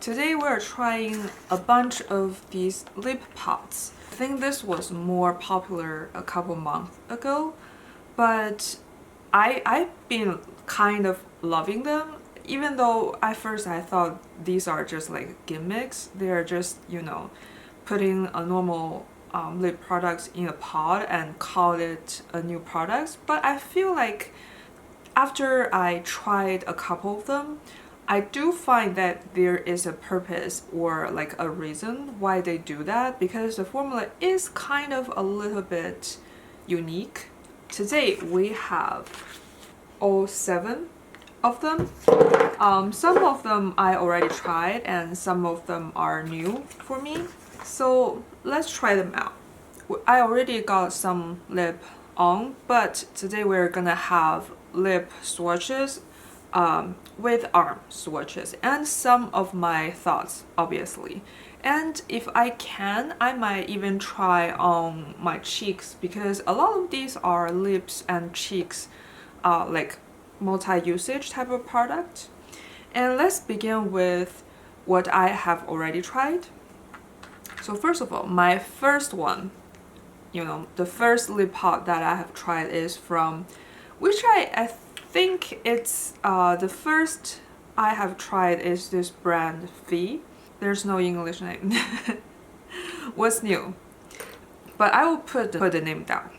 Today we're trying a bunch of these lip pots. I think this was more popular a couple months ago, but I've been kind of loving them, even though at first I thought these are just like gimmicks. They're just, you know, putting a normal lip products in a pot and call it a new product. But I feel like after I tried a couple of them, I do find that there is a purpose or like a reason why they do that, because the formula is kind of a little bit unique. Today we have all 7 of them. Some of them I already tried and some of them are new for me. So let's try them out. I already got some lip on, but today we're gonna have lip swatches with arm swatches and some of my thoughts, obviously. And if I can, I might even try on my cheeks, because a lot of these are lips and cheeks like multi-usage type of product. And let's begin with what I have already tried. So first of all, my first one, you know, the first lip pot that I have tried is from, which I think it's the first I have tried is this brand fwee. There's no English name. What's new? But I will put the name down.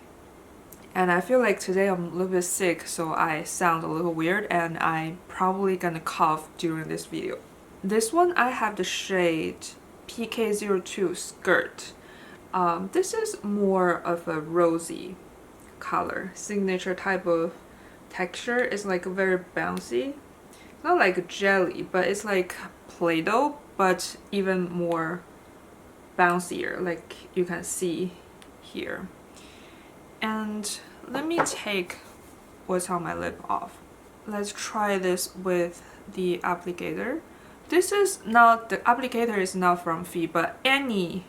And I feel like today I'm a little bit sick, so I sound a little weird and I'm probably gonna cough during this video. This one I have the shade PK02 Skirt. This is more of a rosy color, signature type of texture. Is like very bouncy, not like jelly, but it's like Play-Doh, but even more bouncier, like you can see here. And let me take what's on my lip off. Let's try this with the applicator. This is not, the applicator is not from fwee, but any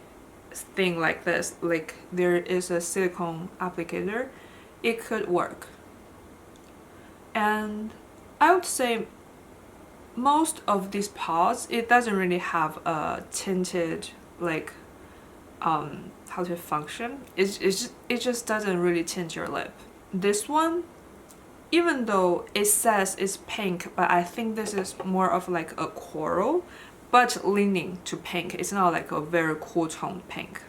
thing like this, like there is a silicone applicator, it could work. And I would say most of these pots, it doesn't really have a tinted like how to function. It just doesn't really tint your lip. This one, even though it says it's pink, but I think this is more of like a coral, but leaning to pink. It's not like a very cool toned pink.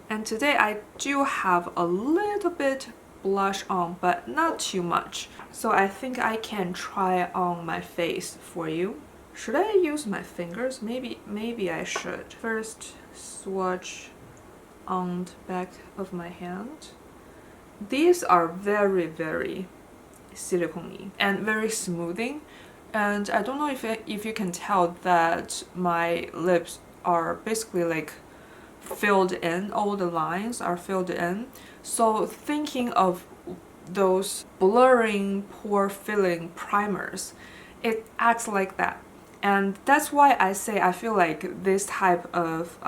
And today I do have a little bit blush on, but not too much. So I think I can try on my face for you. Should I use my fingers? Maybe I should. First, swatch on the back of my hand. These are very, very silicone-y and very smoothing. And I don't know if you can tell that my lips are basically like filled in, all the lines are filled in. So thinking of those blurring, pore filling primers, it acts like that. And that's why I say I feel like this type of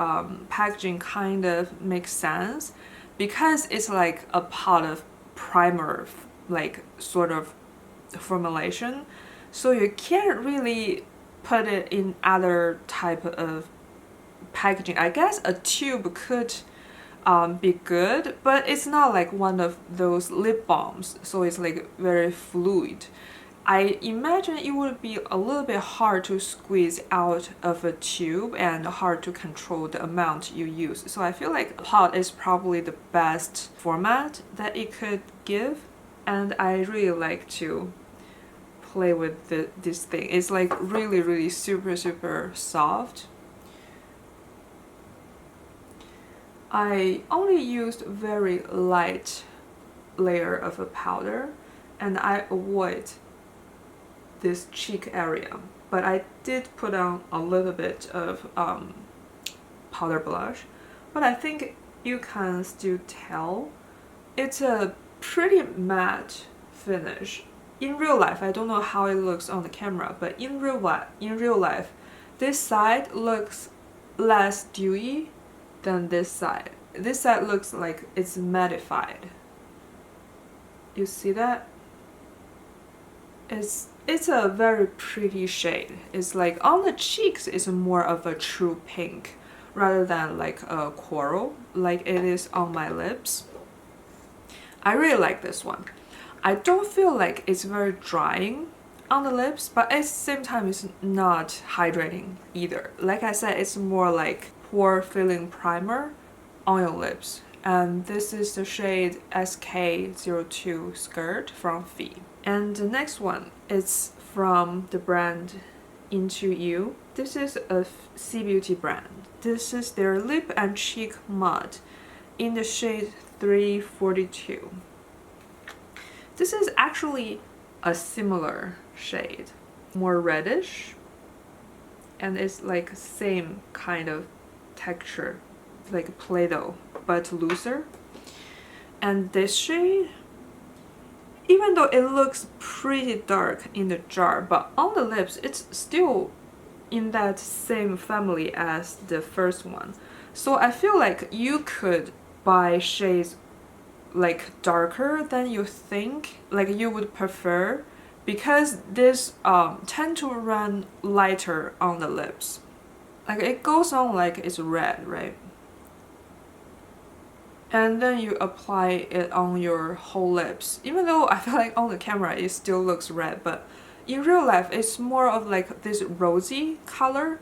packaging kind of makes sense, because it's like a pot of primer, like sort of formulation. So you can't really put it in other type of packaging. I guess a tube could be good, but it's not like one of those lip balms, so it's like very fluid. I imagine it would be a little bit hard to squeeze out of a tube and hard to control the amount you use. So I feel like a pot is probably the best format that it could give, and I really like to play with this thing. It's like really super soft. I only used very light layer of a powder, and I avoid this cheek area, but I did put on a little bit of powder blush, but I think you can still tell it's a pretty matte finish. In real life, I don't know how it looks on the camera, but in real life, this side looks less dewy than this side. This side looks like it's mattified. You see that? It's It's a very pretty shade. It's like on the cheeks it's more of a true pink rather than like a coral like it is on my lips. I really like this one. I don't feel like it's very drying on the lips, but at the same time it's not hydrating either. Like I said, it's more like pore filling primer on your lips. And this is the shade SK02 Skirt from fwee. And the next one is from the brand Into You. This is a C Beauty brand. This is their Lip and Cheek Mud in the shade 342. This is actually a similar shade, more reddish, and it's like same kind of texture, like Play-Doh, but looser. And this shade, even though it looks pretty dark in the jar, but on the lips it's still in that same family as the first one. So I feel like you could buy shades like darker than you think, like you would prefer, because this tend to run lighter on the lips. Like it goes on like it's red, right? And then you apply it on your whole lips. Even though I feel like on the camera it still looks red, but in real life it's more of like this rosy color,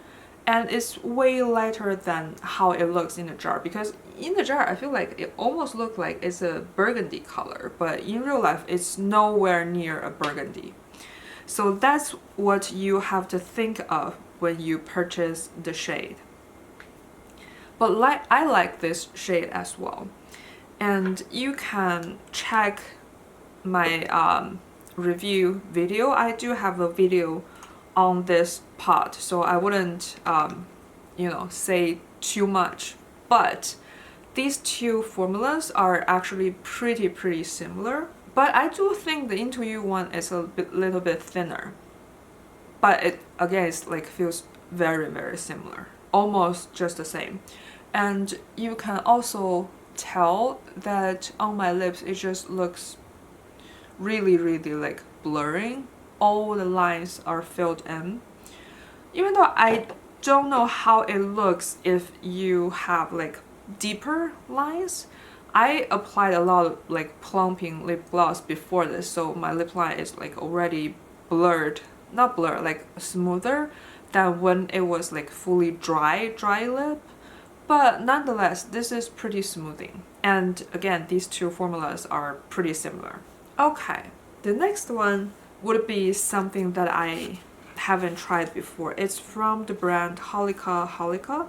and it's way lighter than how it looks in the jar, because in the jar I feel like it almost looks like it's a burgundy color, but in real life it's nowhere near a burgundy. So that's what you have to think of when you purchase the shade. But I like this shade as well, and you can check my review video. I do have a video on this pot, so I wouldn't you know, say too much, but these two formulas are actually pretty similar. But I do think the Into You one is a little bit thinner, but it again is like feels very similar, almost just the same. And you can also tell that on my lips it just looks really like blurring. All the lines are filled in, even though I don't know how it looks if you have like deeper lines. I applied a lot of like plumping lip gloss before this, so my lip line is like already blurred, not blurred, like smoother than when it was like fully dry lip. But nonetheless, this is pretty smoothing. And again, these two formulas are pretty similar. Okay, the next one would be something that I haven't tried before. It's from the brand Holika.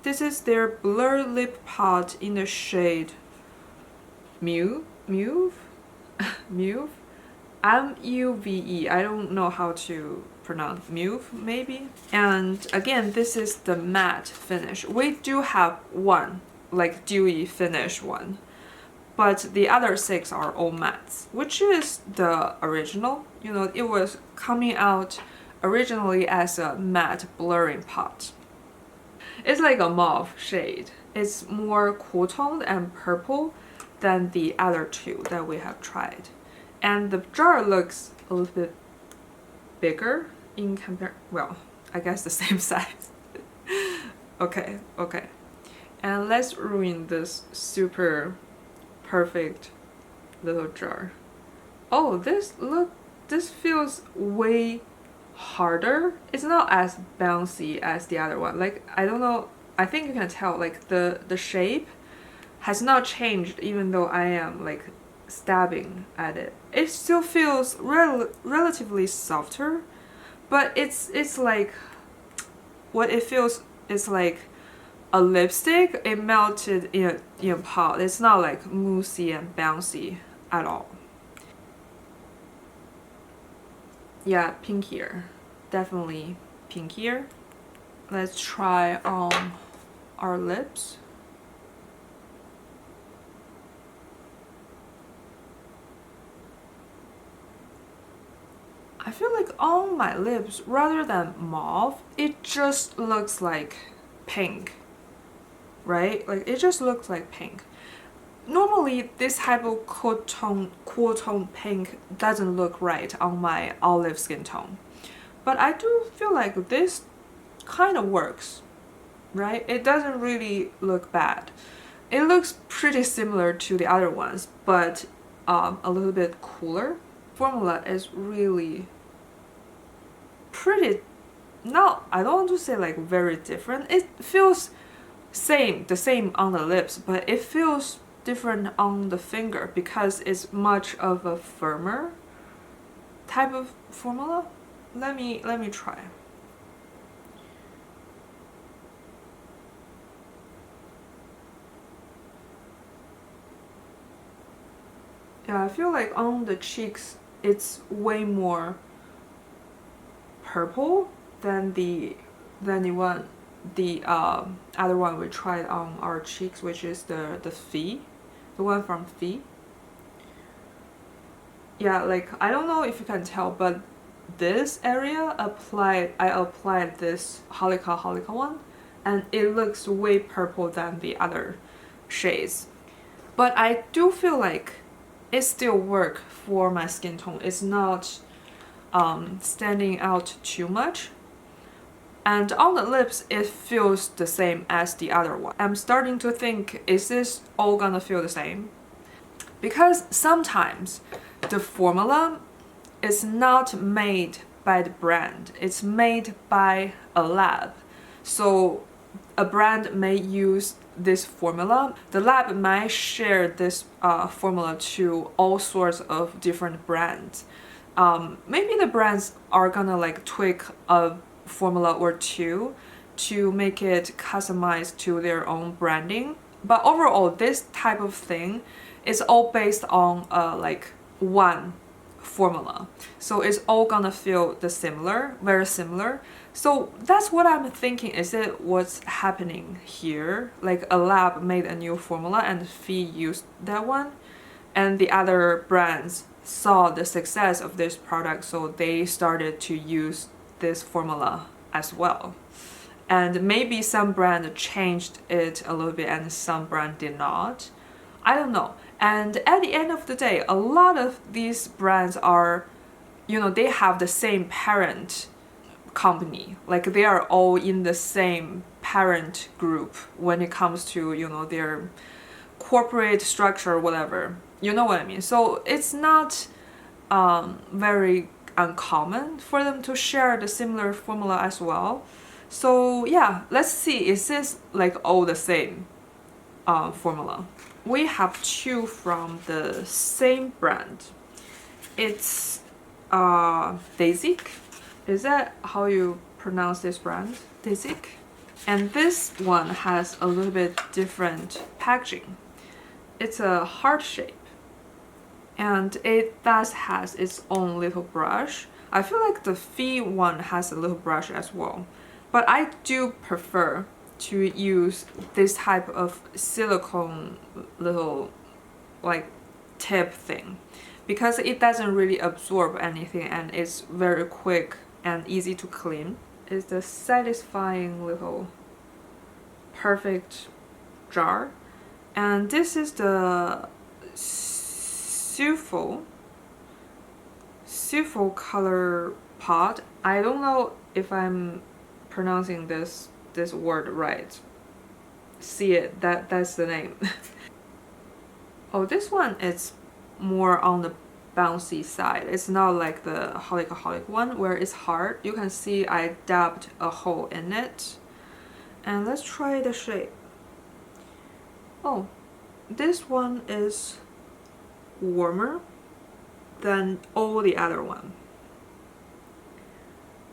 This is their Blur Lip Pot in the shade muve? Muve? M-U-V-E. I don't know how to pronounce muve, maybe. And again, this is the matte finish. We do have one, like dewy finish one, but the other 6 are all mattes, which is the original. You know, it was coming out originally as a matte blurring pot. It's like a mauve shade. It's more cool toned and purple than the other 2 that we have tried. And the jar looks a little bit bigger in well, I guess the same size. Okay. And let's ruin this super perfect little jar. Oh, this feels way harder. It's not as bouncy as the other one. Like, I don't know, I think you can tell like the shape has not changed even though I am like stabbing at it. It still feels relatively softer, but it's like what it feels is like a lipstick. It melted in a pot. It's not like moussey and bouncy at all. Yeah, pinkier. Definitely pinkier. Let's try on our lips. I feel like on my lips, rather than mauve, it just looks like pink, right? Like it just looks like pink. normally this type of cool tone pink doesn't look right on my olive skin tone, but I do feel like this kind of works, right? It doesn't really look bad. It looks pretty similar to the other ones, but a little bit cooler. Formula is really pretty, not, I don't want to say like very different. It feels the same on the lips, but it feels different on the finger because it's much of a firmer type of formula. Let me try. Yeah, I feel like on the cheeks it's way more purple than the other one we tried on our cheeks, which is the fwee, the one from fwee. Yeah, like I don't know if you can tell, but this area I applied this holika one, and it looks way purple than the other shades. But I do feel like it still works for my skin tone. It's not standing out too much. And on the lips, it feels the same as the other one. I'm starting to think, is this all gonna feel the same? Because sometimes the formula is not made by the brand, it's made by a lab. So a brand may use this formula. The lab might share this formula to all sorts of different brands. Maybe the brands are gonna like tweak a formula or two to make it customized to their own branding. But overall, this type of thing is all based on like one formula. So it's all gonna feel very similar. So that's what I'm thinking. Is it what's happening here? Like a lab made a new formula and fwee used that one, and the other brands saw the success of this product, so they started to use this formula as well. And maybe some brand changed it a little bit and some brand did not. I don't know. And at the end of the day, a lot of these brands are, they have the same parent company. Like they are all in the same parent group when it comes to, their corporate structure, whatever. You know what I mean? So it's not very uncommon for them to share the similar formula as well. So yeah, let's see, is this like all the same formula? We have two from the same brand. It's daisique. Is that how you pronounce this brand? Daisique. And this one has a little bit different packaging. It's a heart shape, and it does has its own little brush. I feel like the fwee one has a little brush as well, but I do prefer to use this type of silicone little like tip thing because it doesn't really absorb anything and it's very quick and easy to clean. It's the satisfying little perfect jar. And this is the souffle color pot. I don't know if I'm pronouncing this word right. See it, that's the name. Oh, this one is more on the bouncy side. It's not like the holika one where it's hard. You can see I dabbed a hole in it. And let's try the shape. Oh, this one is warmer than all the other one.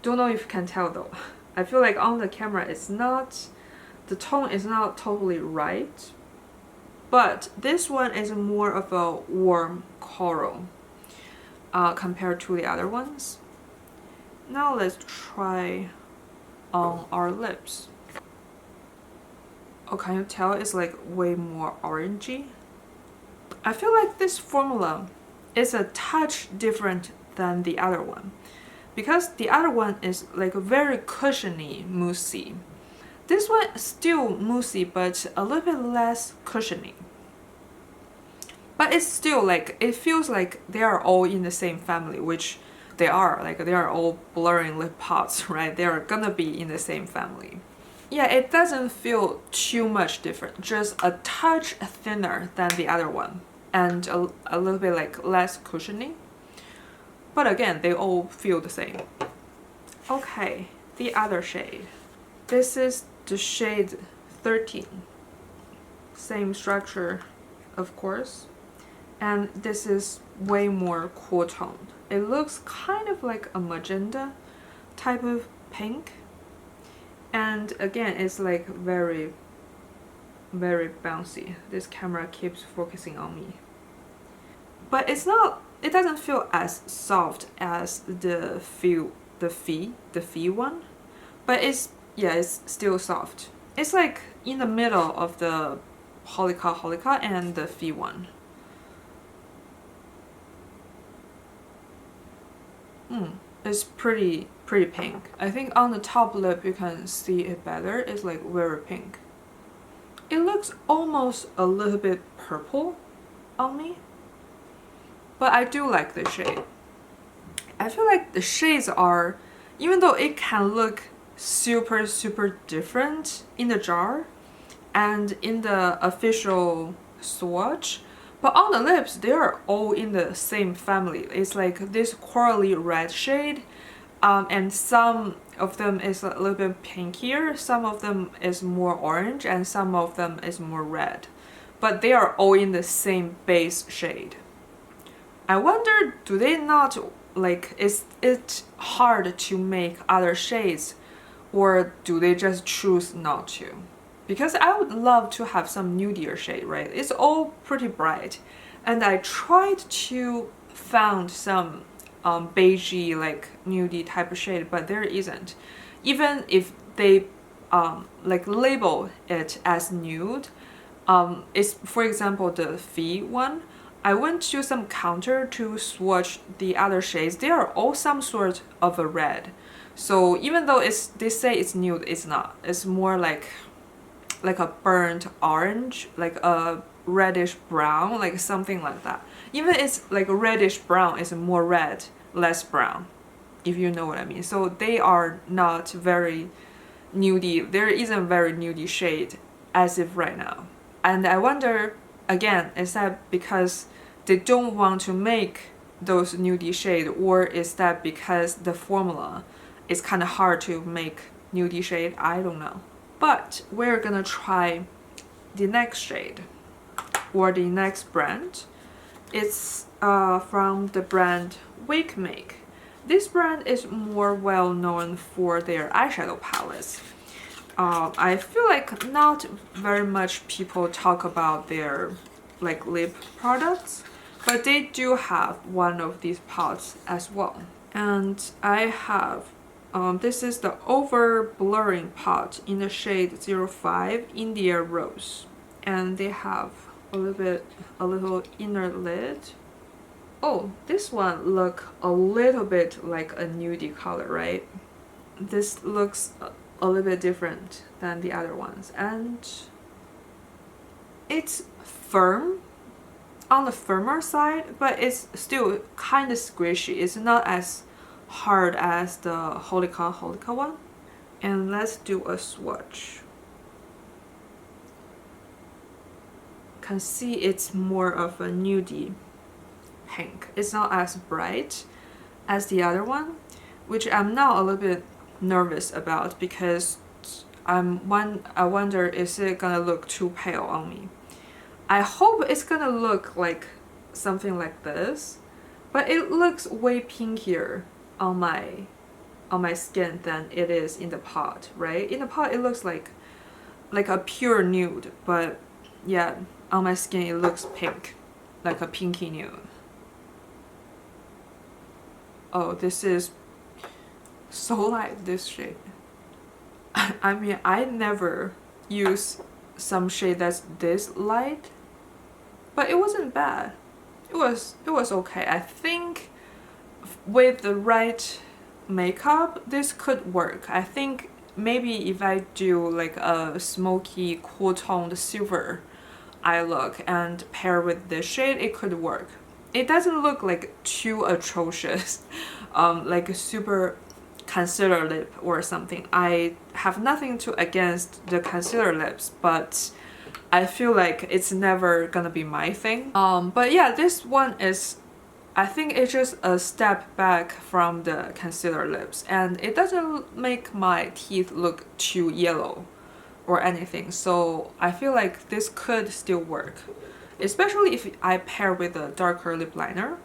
Don't know if you can tell though. I feel like on the camera the tone is not totally right, but this one is more of a warm coral compared to the other ones. Now let's try on our lips. Oh, can you tell it's like way more orangey? I feel like this formula is a touch different than the other one because the other one is like very cushiony, moussey. This one is still moussey but a little bit less cushiony. but it's still like, it feels like they are all in the same family, which they are. Like, they are all blurring lip pots, right? They are gonna be in the same family. Yeah, it doesn't feel too much different, just a touch thinner than the other one, and a little bit like less cushiony. But again, they all feel the same. Okay, the other shade. This is the shade 13. Same structure, of course. And this is way more cool toned. It looks kind of like a magenta type of pink. And again, it's like very, very bouncy. This camera keeps focusing on me. But it's not, it doesn't feel as soft as the fwee one. But it's, yeah, it's still soft. It's like in the middle of the holika and the fwee one. It's pretty pink. I think on the top lip you can see it better. It's like very pink. It looks almost a little bit purple on me, but I do like the shade. I feel like the shades are, even though it can look super different in the jar and in the official swatch, but on the lips they are all in the same family. It's like this corally red shade, and some of them is a little bit pinkier, some of them is more orange, and some of them is more red, but they are all in the same base shade. I wonder, do they not, like, is it hard to make other shades, or do they just choose not to? Because I would love to have some nudier shade, right? It's all pretty bright, and I tried to find some beigey, like nudie type of shade, but there isn't. Even if they like label it as nude, it's, for example, the fwee one. I went to some counter to swatch the other shades. They are all some sort of a red. So even though they say it's nude, it's not. It's more like a burnt orange, like a reddish brown, like something like that. Even it's like a reddish brown, it's more red, less brown, if you know what I mean. So they are not very nudie. There isn't very nudie shade as if right now. And I wonder, again, is that because they don't want to make those nudie shade, or is that because the formula is kind of hard to make nudie shade? I don't know. But we're gonna try the next shade, or the next brand. It's from the brand wakemake. This brand is more well known for their eyeshadow palettes. I feel like not very much people talk about their like lip products, but they do have one of these pots as well. And I have this is the over blurring pot in the shade 05 India Rose, and they have a little inner lid. Oh, this one look a little bit like a nudie color, right? This looks a little bit different than the other ones, and it's firm, on the firmer side, but it's still kind of squishy. It's not as hard as the holika one. And let's do a swatch. Can see it's more of a nudie pink. It's not as bright as the other one, which I'm now a little bit nervous about, because I wonder, is it gonna look too pale on me? I hope it's gonna look like something like this, but it looks way pinkier on my skin than it is in the pot, right? In the pot it looks like a pure nude, but yeah, on my skin it looks pink, like a pinky nude. Oh, this is so light, this shade. I mean, I never use some shade that's this light, but it wasn't bad. It was okay. I think with the right makeup this could work. I think maybe if I do like a smoky cool toned silver eye look and pair with this shade, it could work. It doesn't look like too atrocious, like a super concealer lip or something. I have nothing to against the concealer lips, but I feel like it's never gonna be my thing. But yeah, this one is, I think it's just a step back from the concealer lips, and it doesn't make my teeth look too yellow or anything, so I feel like this could still work, especially if I pair with a darker lip liner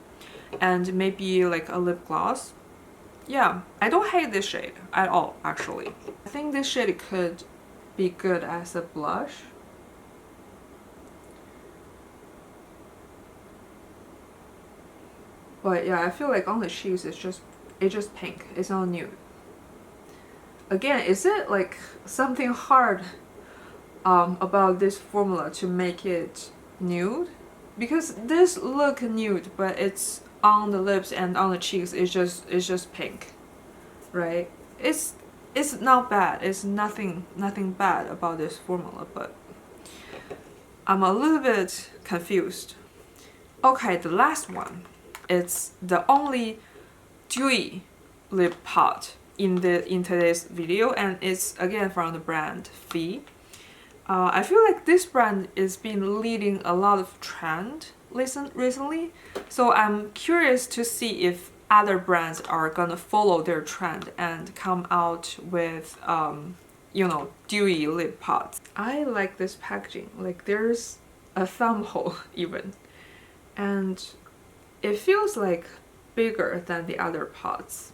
and maybe like a lip gloss. Yeah, I don't hate this shade at all, actually. I think this shade could be good as a blush. But yeah, I feel like on the cheeks it's just pink. It's not nude. Again, is it like something hard about this formula to make it nude? Because this look nude, but it's on the lips and on the cheeks it's just pink, right? It's not bad. It's nothing bad about this formula, but I'm a little bit confused. Okay, the last one. It's the only dewy lip pot in today's video, and it's again from the brand fwee. I feel like this brand is been leading a lot of trend recently, so I'm curious to see if other brands are gonna follow their trend and come out with you know, dewy lip pots. I like this packaging. Like there's a thumb hole even, and it feels like bigger than the other pots,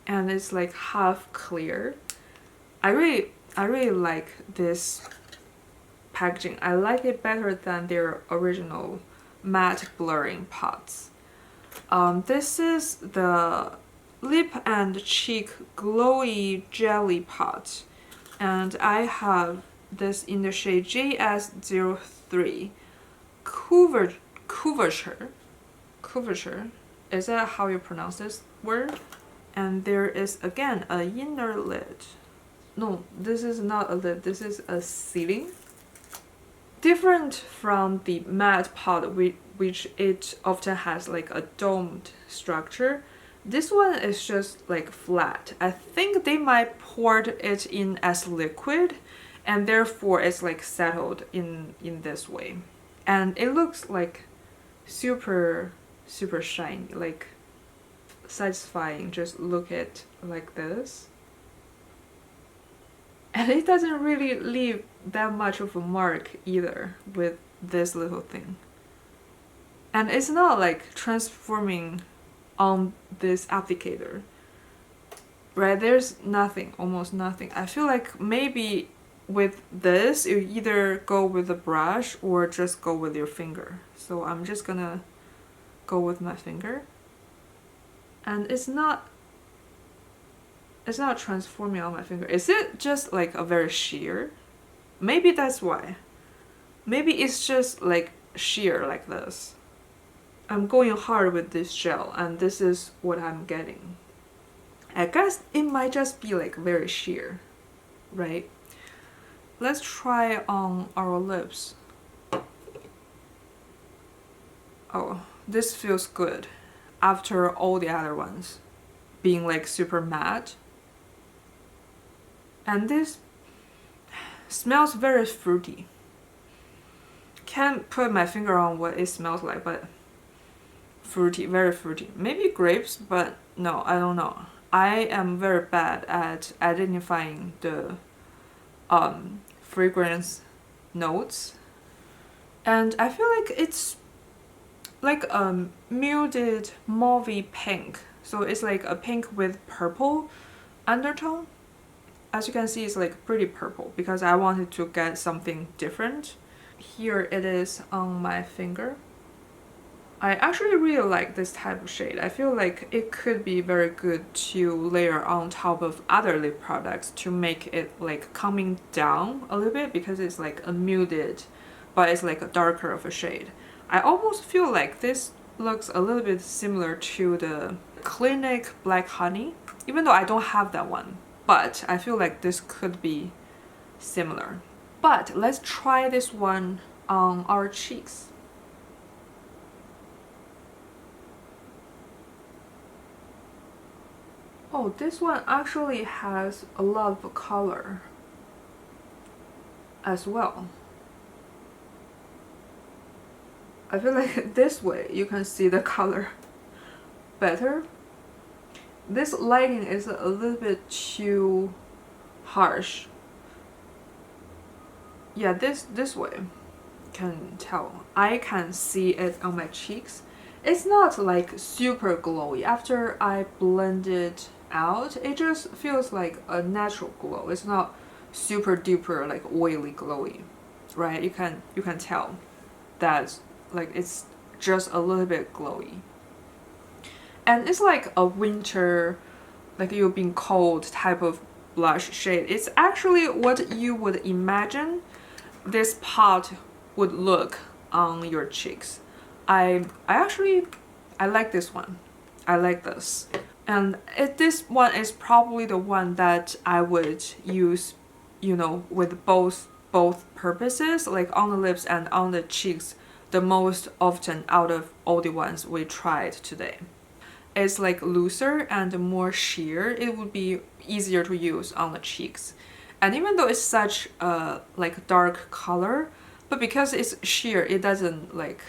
and it's like half clear. I really like this packaging. I like it better than their original matte blurring pots. This is the Lip&Cheek glowy jelly pot, and I have this in the shade JS03 couverture. Is that how you pronounce this word? And there is again a inner lid. No, this is not a lid, this is a ceiling. Different from the matte pot, which it often has like a domed structure. This one is just like flat. I think they might poured it in as liquid, and therefore it's like settled in this way. And it looks like super shiny, like satisfying. Just look at like this, and it doesn't really leave that much of a mark either with this little thing, and it's not like transforming on this applicator, right? There's nothing, almost nothing. I feel like maybe with this you either go with a brush or just go with your finger, so I'm just gonna go with my finger, and it's not transforming on my finger. Is it just like a very sheer? Maybe that's why. Maybe it's just like sheer like this. I'm going hard with this gel, and this is what I'm getting. I guess it might just be like very sheer, right? Let's try on our lips. Oh, this feels good after all the other ones being like super matte. And this smells very fruity. Can't put my finger on what it smells like, but fruity, very fruity. Maybe grapes, but no, I don't know. I am very bad at identifying the fragrance notes, and I feel like it's like a muted mauvey pink, so it's like a pink with purple undertone. As you can see, it's like pretty purple because I wanted to get something different. Here it is on my finger. I actually really like this type of shade. I feel like it could be very good to layer on top of other lip products to make it like coming down a little bit, because it's like a muted, but it's like a darker of a shade. I almost feel like this looks a little bit similar to the Clinique Black Honey, even though I don't have that one, but I feel like this could be similar. But let's try this one on our cheeks. Oh, this one actually has a lot of color as well. I feel like this way you can see the color better. This lighting is a little bit too harsh. Yeah, this way can tell. I can see it on my cheeks. It's not like super glowy. After I blend it out, it just feels like a natural glow. It's not super duper like oily glowy, right? You can tell that like it's just a little bit glowy. And it's like a winter, like you've been cold type of blush shade. It's actually what you would imagine this pot would look on your cheeks. I like this one. I like this. And this one is probably the one that I would use, you know, with both purposes, like on the lips and on the cheeks, the most often out of all the ones we tried today. It's like looser and more sheer. It would be easier to use on the cheeks. And even though it's such a like dark color, but because it's sheer, it doesn't like,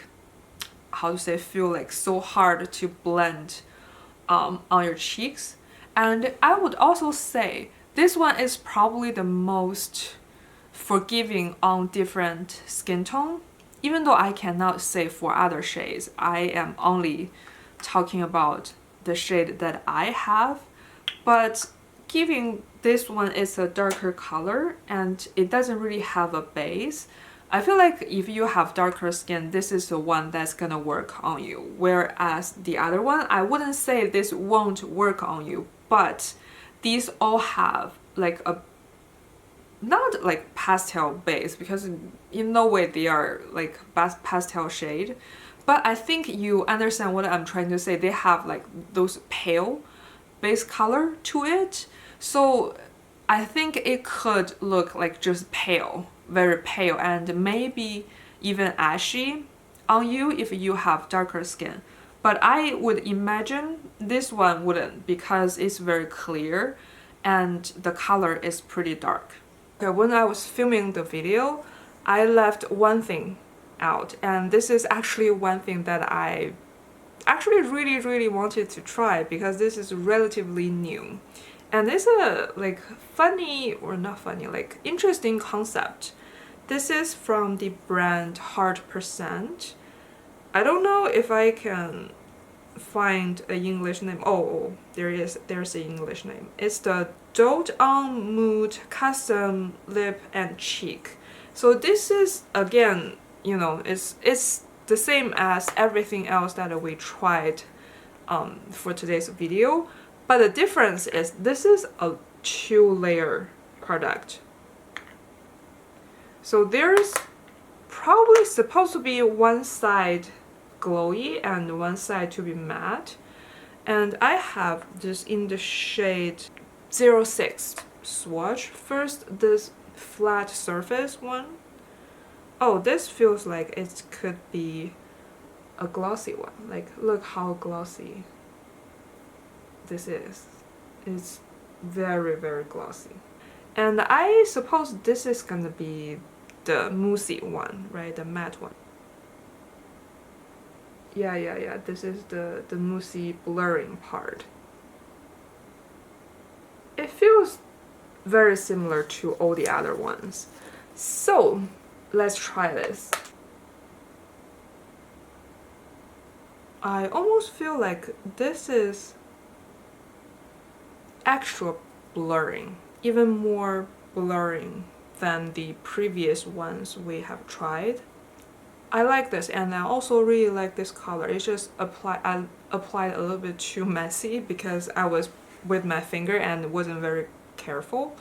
how to say, feel like so hard to blend on your cheeks. And I would also say this one is probably the most forgiving on different skin tone. Even though I cannot say for other shades, I am only talking about the shade that I have. But given this one is a darker color and it doesn't really have a base, I feel like if you have darker skin, this is the one that's gonna work on you. Whereas the other one, I wouldn't say this won't work on you, but these all have like a, not like pastel base, because in no way they are like pastel shade, but I think you understand what I'm trying to say. They have like those pale base color to it, so I think it could look like just pale, very pale, and maybe even ashy on you if you have darker skin. But I would imagine this one wouldn't, because it's very clear and the color is pretty dark. Okay, when I was filming the video, I left one thing out, and this is actually one thing that I actually really wanted to try, because this is relatively new. And it's a like funny, or not funny, like interesting concept. This is from the brand 100%. I don't know if I can find an English name. Oh, there's an English name. It's the Dote on Mood Custom Lip and Cheek. So this is, again, you know, it's the same as everything else that we tried for today's video, but the difference is this is a 2-layer product. So there's probably supposed to be one side glowy and one side to be matte, and I have this in the shade 06 Swatch. First, this flat surface one. Oh, this feels like it could be a glossy one. Like, look how glossy this is. It's very glossy. And I suppose this is gonna be the moussey one, right? The matte one. Yeah. This is the moussey blurring part. It feels very similar to all the other ones. So let's try this. I almost feel like this is extra blurring, even more blurring than the previous ones we have tried. I like this, and I also really like this color. It's just I applied a little bit too messy because I was with my finger and wasn't very careful.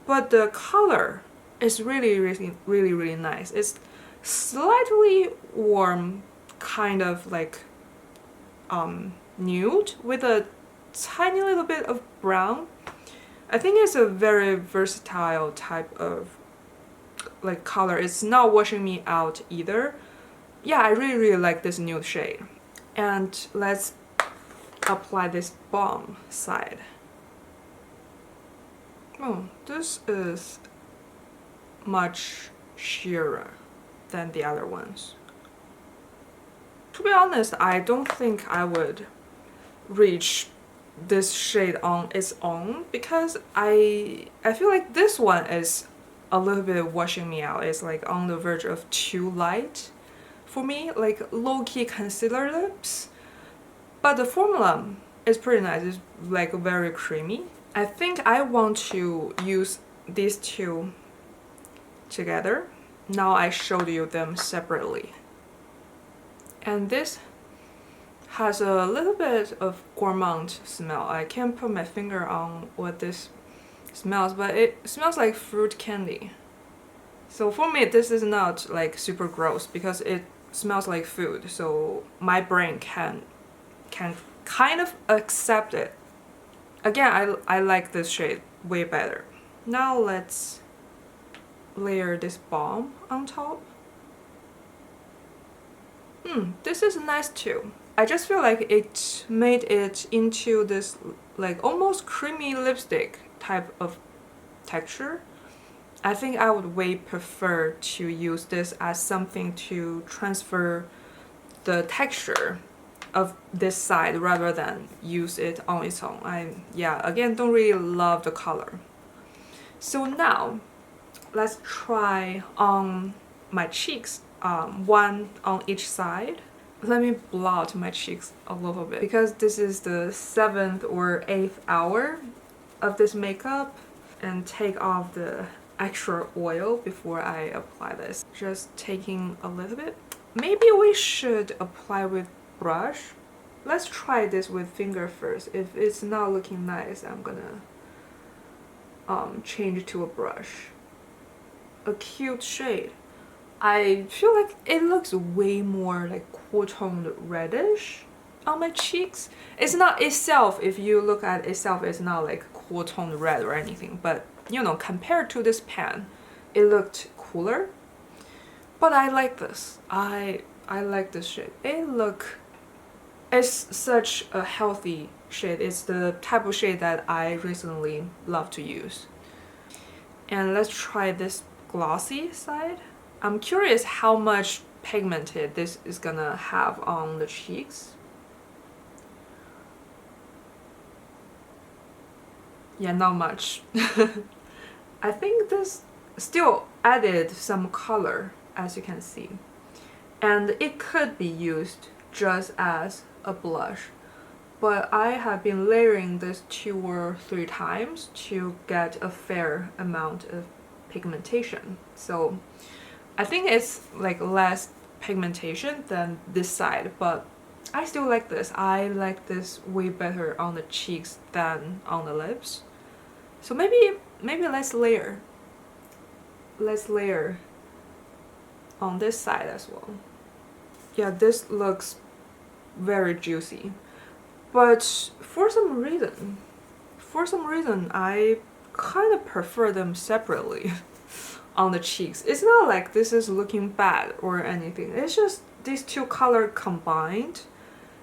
But the color is really nice. It's slightly warm, kind of like nude with a tiny little bit of brown. I think it's a very versatile type of like color. It's not washing me out either. Yeah, I really like this nude shade. And let's apply this balm side. Oh, this is much sheerer than the other ones. To be honest, I don't think I would reach this shade on its own because I feel like this one is a little bit washing me out. It's like on the verge of too light for me, like low-key concealer lips. But the formula is pretty nice. It's like very creamy. I think I want to use these two together. Now I showed you them separately. And this has a little bit of gourmand smell. I can't put my finger on what this smells, but it smells like fruit candy. So for me, this is not like super gross because it smells like food, so my brain can kind of accept it. Again, I like this shade way better. Now let's layer this balm on top. This is nice too. I just feel like it made it into this like almost creamy lipstick type of texture. I think I would way prefer to use this as something to transfer the texture of this side rather than use it on its own. Yeah, again, don't really love the color. So now let's try on my cheeks, one on each side. Let me blot my cheeks a little bit because this is the 7th or 8th hour of this makeup, and take off the extra oil before I apply this. Just taking a little bit. Maybe we should apply with brush. Let's try this with finger first. If it's not looking nice, I'm gonna change to a brush. A cute shade. I feel like it looks way more like cool-toned reddish on my cheeks. It's not itself, if you look at itself, it's not like cool-toned red or anything, but you know, compared to this pan, it looked cooler. But I like this. I like this shade. It's such a healthy shade. It's the type of shade that I recently love to use. And let's try this glossy side. I'm curious how much pigmented this is gonna have on the cheeks. Yeah, not much. I think this still added some color, as you can see. And it could be used just as a blush. But I have been layering this 2 or 3 times to get a fair amount of pigmentation. So I think it's like less pigmentation than this side, but I still like this. I like this way better on the cheeks than on the lips. So maybe let's layer. Let's layer on this side as well. Yeah, this looks very juicy. But for some reason, I kind of prefer them separately on the cheeks. It's not like this is looking bad or anything. It's just these two colors combined.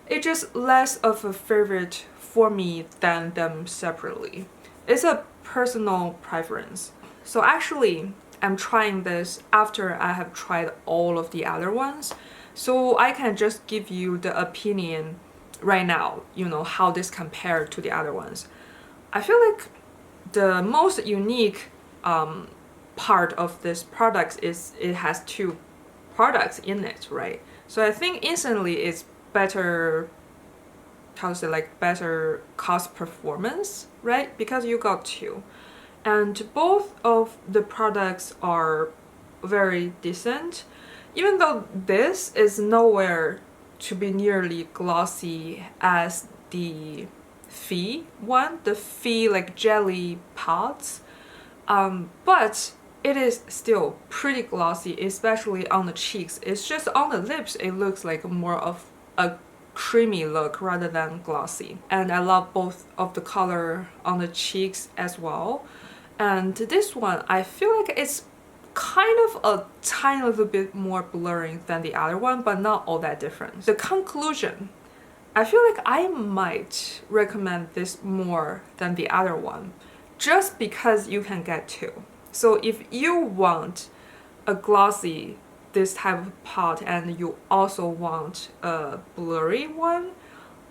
It's just less of a favorite for me than them separately. It's a personal preference. So actually, I'm trying this after I have tried all of the other ones. So I can just give you the opinion right now, you know, how this compared to the other ones. I feel like the most unique part of this product is it has 2 products in it, right? So I think instantly it's better, how to say, like better cost performance, right? Because you got 2. And both of the products are very decent, even though this is nowhere to be nearly glossy as the fwee one, the fwee like jelly pods, but it is still pretty glossy, especially on the cheeks. It's just on the lips it looks like more of a creamy look rather than glossy. And I love both of the color on the cheeks as well. And this one, I feel like it's kind of a tiny little bit more blurring than the other one, but not all that different. The conclusion, I feel like I might recommend this more than the other one, just because you can get two. So if you want a glossy this type of pot and you also want a blurry one,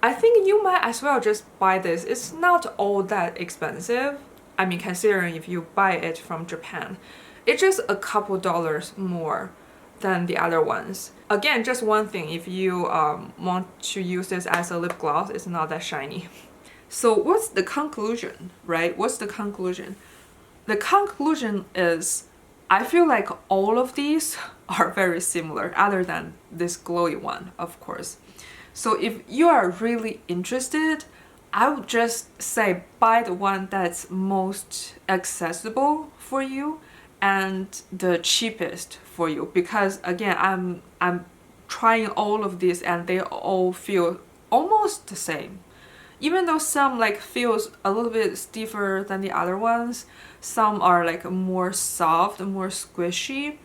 I think you might as well just buy this. It's not all that expensive. I mean, considering if you buy it from Japan, it's just a couple dollars more than the other ones. Again, just one thing, if you want to use this as a lip gloss, it's not that shiny. So what's the conclusion, right? What's the conclusion? The conclusion is, I feel like all of these are very similar, other than this glowy one, of course. So if you are really interested, I would just say buy the one that's most accessible for you and the cheapest for you, because again, I'm trying all of these and they all feel almost the same. Even though some like feels a little bit stiffer than the other ones, some are like more soft, more squishy.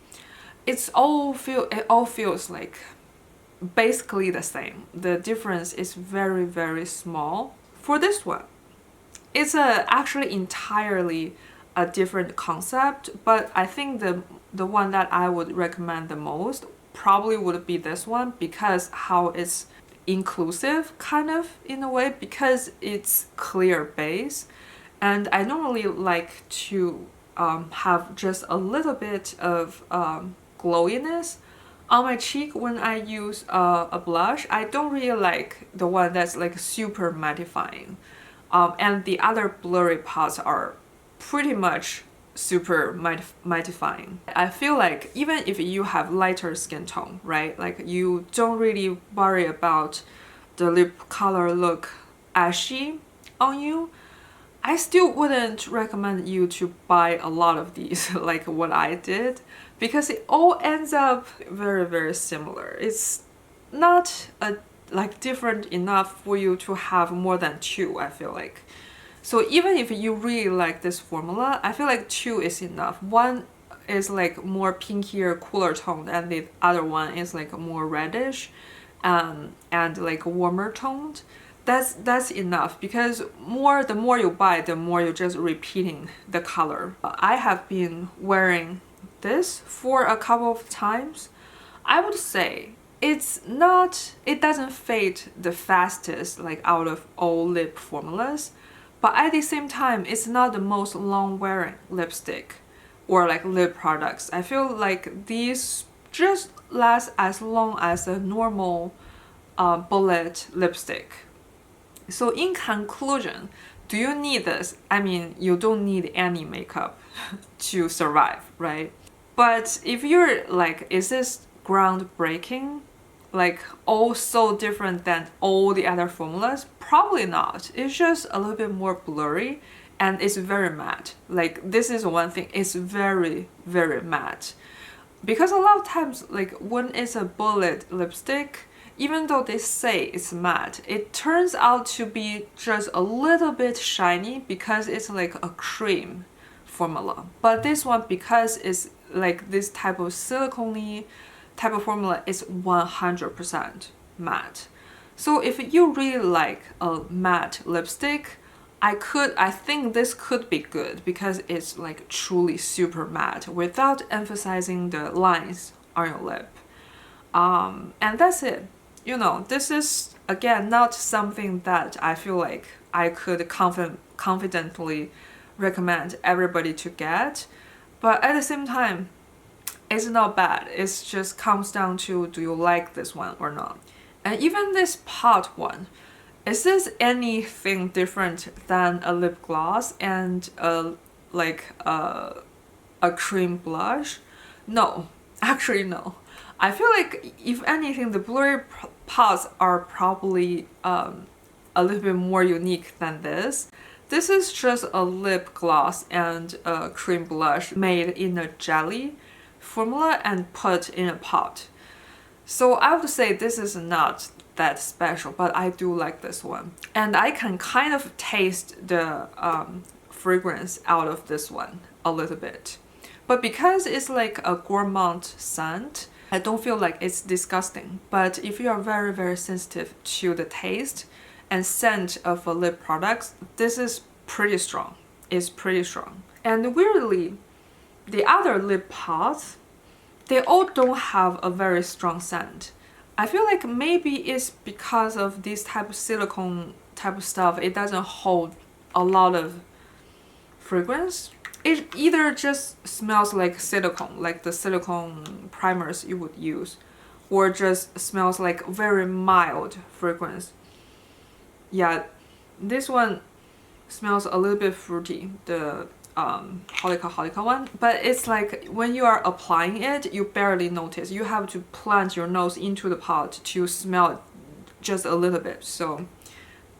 It all feels like basically the same. The difference is very, very small. For this one, it's actually entirely a different concept, but I think the one that I would recommend the most probably would be this one, because how it's inclusive kind of in a way, because it's clear base, and I normally like to have just a little bit of glowiness on my cheek when I use a blush. I don't really like the one that's like super mattifying, and the other blurry parts are pretty much super mattifying. I feel like even if you have lighter skin tone, right, like you don't really worry about the lip color look ashy on you, I still wouldn't recommend you to buy a lot of these like what I did, because it all ends up very, very similar. It's not like different enough for you to have more than two, I feel like. So even if you really like this formula, I feel like two is enough. One is like more pinkier, cooler toned, and the other one is like more reddish and like warmer toned. That's enough, because the more you buy, the more you're just repeating the color. I have been wearing this for a couple of times. I would say it doesn't fade the fastest like out of all lip formulas, but at the same time, it's not the most long-wearing lipstick or like lip products. I feel like these just last as long as a normal bullet lipstick. So in conclusion, do you need this? I mean, you don't need any makeup to survive, right? But if you're like, is this groundbreaking? Like all so different than all the other formulas? Probably not. It's just a little bit more blurry and it's very matte. Like this is one thing, it's very, very matte. Because a lot of times, like when it's a bullet lipstick, even though they say it's matte, it turns out to be just a little bit shiny because it's like a cream formula. But this one, because it's like this type of silicone-y type of formula, is 100% matte. So if you really like a matte lipstick, I think this could be good because it's like truly super matte without emphasizing the lines on your lip. And that's it. You know, this is again not something that I feel like I could confidently recommend everybody to get, but at the same time, it's not bad. It just comes down to, do you like this one or not? And even this pot one, is this anything different than a lip gloss and a cream blush? No, actually no. I feel like if anything, the blurry pots are probably a little bit more unique than this. This is just a lip gloss and a cream blush made in a jelly formula and put in a pot. So I would say this is not that special, but I do like this one. And I can kind of taste the fragrance out of this one a little bit. But because it's like a gourmand scent, I don't feel like it's disgusting. But if you are very sensitive to the taste and scent of lip products, this is pretty strong. It's pretty strong. And weirdly, the other lip pods, they all don't have a very strong scent. I feel like maybe it's because of this type of silicone type of stuff, it doesn't hold a lot of fragrance. It either just smells like silicone, like the silicone primers you would use, or just smells like very mild fragrance. Yeah, this one smells a little bit fruity, the holika one, but it's like when you are applying it, you barely notice. You have to plant your nose into the pot to smell it just a little bit. So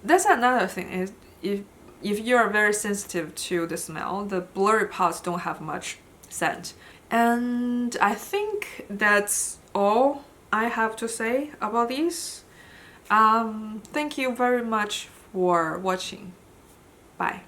that's another thing, is if you're very sensitive to the smell, the blurry pods don't have much scent. And I think that's all I have to say about these. Thank you very much for watching. Bye.